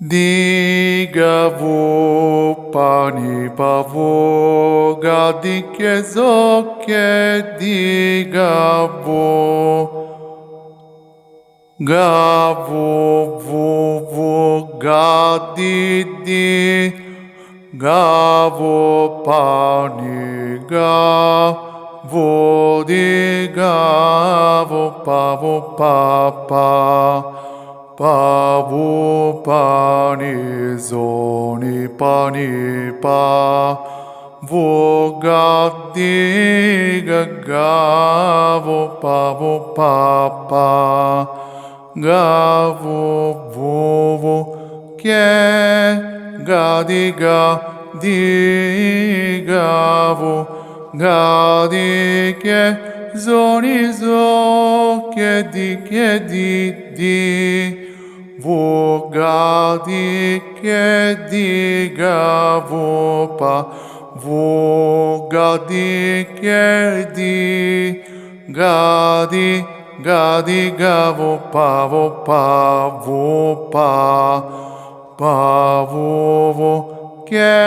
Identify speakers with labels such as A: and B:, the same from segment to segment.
A: Diga vu pani pavoga dike zoke diga vu gavu vu vu gadidi gavu pani gavu di gavu pavu papa pavu pani zoni pani pa vogadi gagavu pavu papa gavu vovo ke gadiga digavu gadike zoni zo ke di vogadi ke diga vopa vogadi ke di gadi gadi gavo pavo pavo pavo ke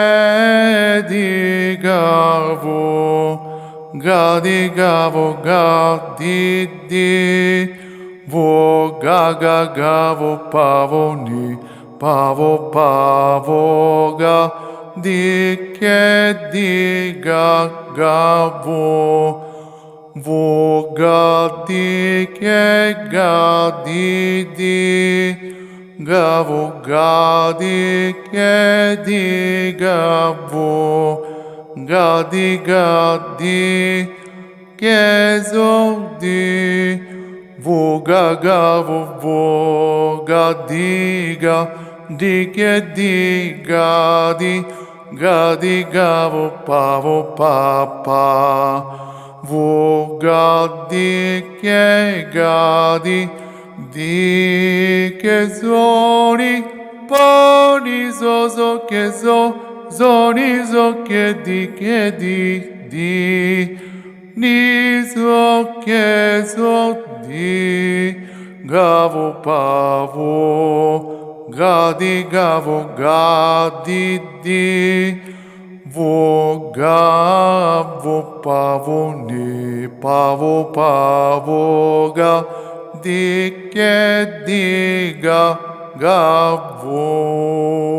A: diga vo gadi gavo gadi di vo gaga gavo pavo ni pavo pavo ga di ke diga gavo vo gadi ke gadi di gavo gadi ke diga vo gadi gadi ke zodi voga voga diga dike diga di gadi gavo pavo papa voga dike gadi dike zoni pani zozo ke zo zoni zo ke dike di nizo ke zo di gavo pavo gadi gavo gadi di vo gavo pavo ni pavo pavo ga di ke diga gavo